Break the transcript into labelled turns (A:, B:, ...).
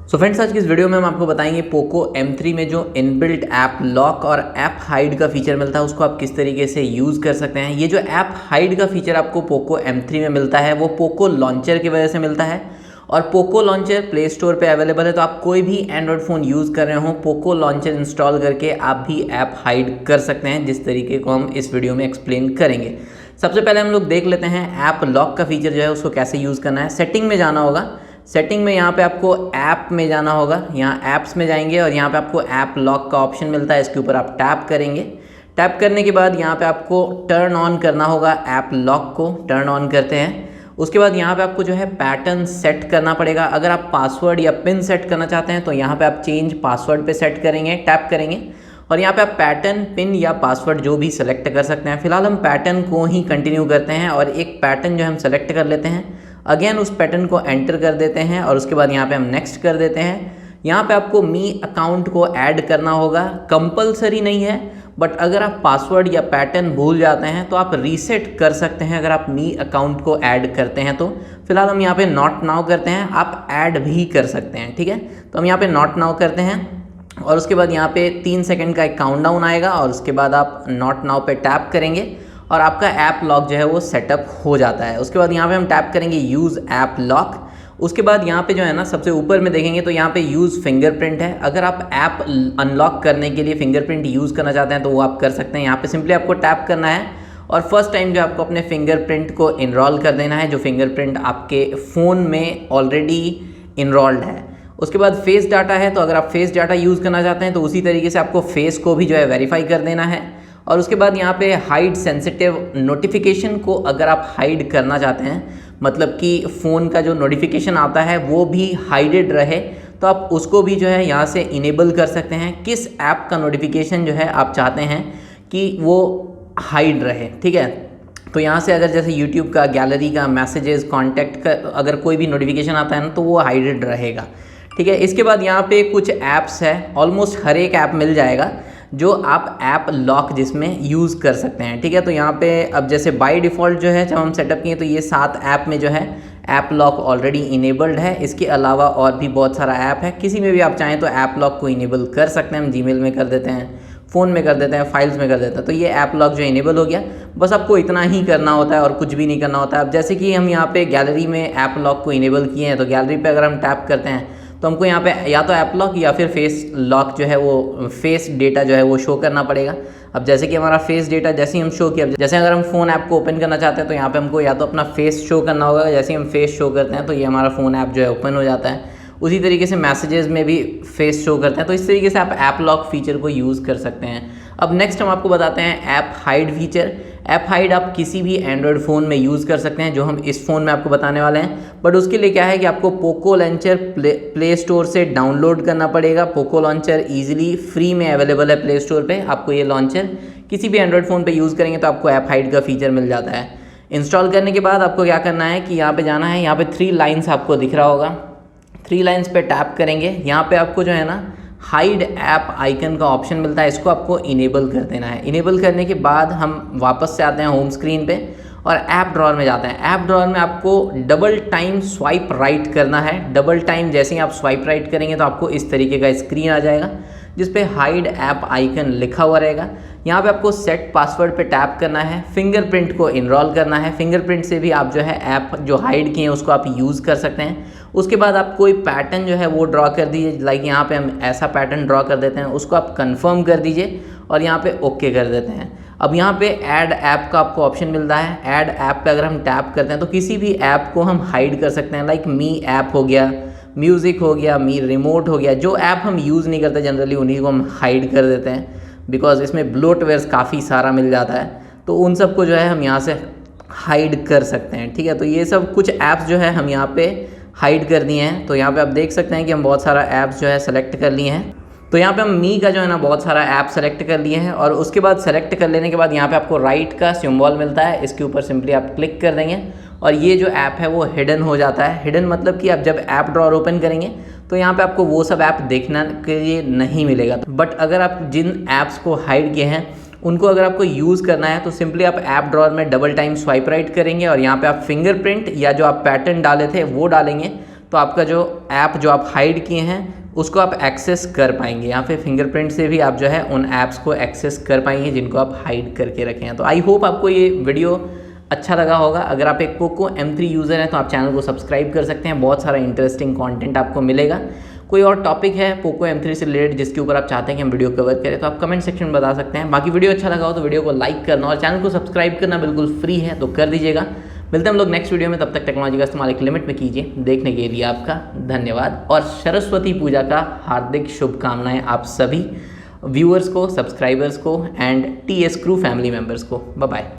A: So friends, आज की इस वीडियो में हम आपको बताएंगे पोको M3 में जो इनबिल्ट ऐप लॉक और ऐप हाइड का फीचर मिलता है उसको आप किस तरीके से यूज़ कर सकते हैं। ये जो ऐप हाइड का फीचर आपको पोको M3 में मिलता है वो पोको लॉन्चर की वजह से मिलता है और पोको लॉन्चर प्ले स्टोर पे अवेलेबल है। तो आप कोई भी एंड्रॉयड फ़ोन यूज़ कर रहे हो पोको लॉन्चर इंस्टॉल करके आप भी ऐप हाइड कर सकते हैं, जिस तरीके को हम इस वीडियो में एक्सप्लेन करेंगे। सबसे पहले हम लोग देख लेते हैं ऐप लॉक का फीचर जो है उसको कैसे यूज़ करना है। सेटिंग में जाना होगा। सेटिंग में यहाँ पे आपको ऐप में जाना होगा। यहाँ ऐप्स में जाएंगे और यहाँ पे आपको ऐप लॉक का ऑप्शन मिलता है, इसके ऊपर आप टैप करेंगे। टैप करने के बाद यहाँ पे आपको टर्न ऑन करना होगा, ऐप लॉक को टर्न ऑन करते हैं। उसके बाद यहाँ पे आपको जो है पैटर्न सेट करना पड़ेगा। अगर आप पासवर्ड या पिन सेट करना चाहते हैं तो यहाँ पे आप चेंज पासवर्ड पे सेट करेंगे, टैप करेंगे और यहाँ पे आप पैटर्न, पिन या पासवर्ड जो भी सिलेक्ट कर सकते हैं। फिलहाल हम पैटर्न को ही कंटिन्यू करते हैं और एक पैटर्न जो हम सेलेक्ट कर लेते हैं, अगेन उस पैटर्न को एंटर कर देते हैं और उसके बाद यहाँ पे हम नेक्स्ट कर देते हैं। यहाँ पे आपको मी अकाउंट को ऐड करना होगा, कंपलसरी नहीं है, बट अगर आप पासवर्ड या पैटर्न भूल जाते हैं तो आप रीसेट कर सकते हैं अगर आप मी अकाउंट को ऐड करते हैं तो। फिलहाल हम यहाँ पे नॉट नाउ करते हैं, आप ऐड भी कर सकते हैं, ठीक है। तो हम यहाँ पे नॉट नाउ करते हैं और उसके बाद यहाँ पे 3 सेकंड का एक काउंटडाउन आएगा और उसके बाद आप नॉट नाउ पे टैप करेंगे और आपका ऐप लॉक जो है वो सेटअप हो जाता है। उसके बाद यहाँ पे हम टैप करेंगे यूज़ ऐप लॉक। उसके बाद यहाँ पे जो है ना सबसे ऊपर में देखेंगे तो यहाँ पे यूज़ फिंगरप्रिंट है। अगर आप ऐप अनलॉक करने के लिए फिंगरप्रिंट यूज़ करना चाहते हैं तो वो आप कर सकते हैं। यहाँ पे सिंपली आपको टैप करना है और फर्स्ट टाइम जो आपको अपने फिंगरप्रिंट को इनरोल कर देना है, जो फिंगरप्रिंट आपके फ़ोन में ऑलरेडी इनरोल्ड है। उसके बाद फेस डाटा है, तो अगर आप फेस डाटा यूज़ करना चाहते हैं तो उसी तरीके से आपको फेस को भी जो है वेरीफाई कर देना है। और उसके बाद यहाँ पे हाइड सेंसिटिव नोटिफिकेशन को अगर आप हाइड करना चाहते हैं, मतलब कि फ़ोन का जो नोटिफिकेशन आता है वो भी हाइडेड रहे, तो आप उसको भी जो है यहाँ से इनेबल कर सकते हैं। किस ऐप का नोटिफिकेशन जो है आप चाहते हैं कि वो हाइड रहे, ठीक है। तो यहाँ से अगर जैसे यूट्यूब का, गैलरी का, मैसेजेस, कॉन्टैक्ट का अगर कोई भी नोटिफिकेशन आता है ना तो वो हाइडेड रहेगा, ठीक है। इसके बाद यहाँ पे कुछ ऐप्स है, ऑलमोस्ट हर एक ऐप मिल जाएगा जो आप ऐप लॉक जिसमें यूज़ कर सकते हैं, ठीक है। तो यहाँ पे अब जैसे बाय डिफ़ॉल्ट जो है जब हम सेटअप किए तो ये 7 ऐप में जो है ऐप लॉक ऑलरेडी इनेबल्ड है। इसके अलावा और भी बहुत सारा ऐप है, किसी में भी आप चाहें तो ऐप लॉक को इनेबल कर सकते हैं। हम जीमेल में कर देते हैं, फ़ोन में कर देते हैं, फाइल्स में कर देते हैं। तो ये ऐप लॉक जो इनेबल हो गया, बस आपको इतना ही करना होता है और कुछ भी नहीं करना होता है। अब जैसे कि हम यहाँ पे गैलरी में ऐप लॉक को इनेबल किए हैं तो गैलरी पे अगर हम टैप करते हैं तो हमको यहाँ पे या तो ऐप लॉक या फिर फेस लॉक जो है वो फेस डेटा जो है वो शो करना पड़ेगा। अब जैसे कि हमारा फेस डेटा जैसे ही हम शो किया, जैसे अगर हम फ़ोन ऐप को ओपन करना चाहते हैं तो यहाँ पे हमको या तो अपना फेस शो करना होगा, जैसे ही हम फेस शो करते हैं तो ये हमारा फ़ोन ऐप जो है ओपन हो जाता है। उसी तरीके से मैसेजेस में भी फेस शो करते हैं। तो इस तरीके से आप ऐप लॉक फीचर को यूज़ कर सकते हैं। अब नेक्स्ट हम आपको बताते हैं app hide feature. App hide आप किसी भी एंड्रॉयड फ़ोन में यूज़ कर सकते हैं, जो हम इस फ़ोन में आपको बताने वाले हैं। बट उसके लिए क्या है कि आपको पोको लॉन्चर प्ले स्टोर से डाउनलोड करना पड़ेगा। पोको लॉन्चर ईजिली फ्री में अवेलेबल है प्ले स्टोर पे। आपको ये लॉन्चर किसी भी एंड्रॉयड फ़ोन पे यूज़ करेंगे तो आपको ऐप हाइड का फीचर मिल जाता है। इंस्टॉल करने के बाद आपको क्या करना है कि यहाँ पे जाना है, यहाँ पे 3 लाइन्स आपको दिख रहा होगा, 3 लाइन्स पे टैप करेंगे। यहाँ पे आपको जो है ना हाइड ऐप आइकन का ऑप्शन मिलता है, इसको आपको इनेबल कर देना है। इनेबल करने के बाद हम वापस से आते हैं होम स्क्रीन पे और ऐप ड्रॉअर में जाते हैं। ऐप ड्रॉअर में आपको डबल टाइम स्वाइप राइट करना है। डबल टाइम जैसे ही आप स्वाइप राइट करेंगे तो आपको इस तरीके का स्क्रीन आ जाएगा जिस पे हाइड ऐप आइकन लिखा हुआ रहेगा। यहाँ पे आपको सेट पासवर्ड पे टैप करना है, फिंगरप्रिंट को इनरोल करना है। फिंगरप्रिंट से भी आप जो है ऐप जो हाइड किए हैं उसको आप यूज़ कर सकते हैं। उसके बाद आप कोई पैटर्न जो है वो ड्रॉ कर दीजिए, लाइक यहाँ पे हम ऐसा पैटर्न ड्रॉ कर देते हैं, उसको आप कंफर्म कर दीजिए और यहाँ पे ओके कर देते हैं। अब यहाँ पे ऐड ऐप का आपको ऑप्शन मिलता है। ऐड ऐप पे अगर हम टैप करते हैं तो किसी भी ऐप को हम हाइड कर सकते हैं, लाइक मी ऐप हो गया, म्यूज़िक हो गया, मी रिमोट हो गया। जो ऐप हम यूज़ नहीं करते जनरली उन्हीं को हम हाइड कर देते हैं, बिकॉज इसमें ब्लोटवेयर्स काफ़ी सारा मिल जाता है। तो उन सब को जो है हम यहाँ से हाइड कर सकते हैं, ठीक है। तो ये सब कुछ ऐप्स जो है हम यहाँ पे हाइड कर दिए हैं। तो यहाँ पे आप देख सकते हैं कि हम बहुत सारा ऐप्स जो है सेलेक्ट कर लिए हैं। तो यहाँ पे हम मी का जो है ना बहुत सारा ऐप सेलेक्ट कर लिए हैं और उसके बाद सेलेक्ट कर लेने के बाद यहाँ पे आपको राइट का सिंबल मिलता है, इसके ऊपर सिंपली आप क्लिक कर देंगे और ये जो ऐप है वो हिडन हो जाता है। हिडन मतलब कि आप जब ऐप ड्रॉअर ओपन करेंगे तो यहाँ पे आपको वो सब ऐप देखना के लिए नहीं मिलेगा। बट अगर आप जिन ऐप्स को हाइड किए हैं उनको अगर आपको यूज़ करना है तो सिंपली आप ऐप ड्रॉअर में डबल टाइम स्वाइप राइट करेंगे और यहाँ पे आप फिंगरप्रिंट या जो आप पैटर्न डाले थे वो डालेंगे तो आपका जो ऐप जो आप हाइड किए हैं उसको आप एक्सेस कर पाएंगे। यहाँ पे फिंगरप्रिंट से भी आप जो है उन ऐप्स को एक्सेस कर पाएंगे जिनको आप हाइड करके रखे हैं। तो आई होप आपको ये वीडियो अच्छा लगा होगा। अगर आप एक पोको M3 यूज़र हैं तो आप चैनल को सब्सक्राइब कर सकते हैं, बहुत सारा इंटरेस्टिंग कंटेंट आपको मिलेगा। कोई और टॉपिक है पोको M3 से रिलेटेड जिसके ऊपर आप चाहते हैं कि हम वीडियो कवर करें तो आप कमेंट सेक्शन में बता सकते हैं। बाकी वीडियो अच्छा लगा हो तो वीडियो को लाइक करना और चैनल को सब्सक्राइब करना बिल्कुल फ्री है, तो कर दीजिएगा। मिलते हैं हम लोग नेक्स्ट वीडियो में, तब तक टेक्नोलॉजी का इस्तेमाल एक लिमिट में कीजिए। देखने के लिए आपका धन्यवाद और सरस्वती पूजा का हार्दिक शुभकामनाएं आप सभी व्यूअर्स को, सब्सक्राइबर्स को and TS crew family members को। Bye bye.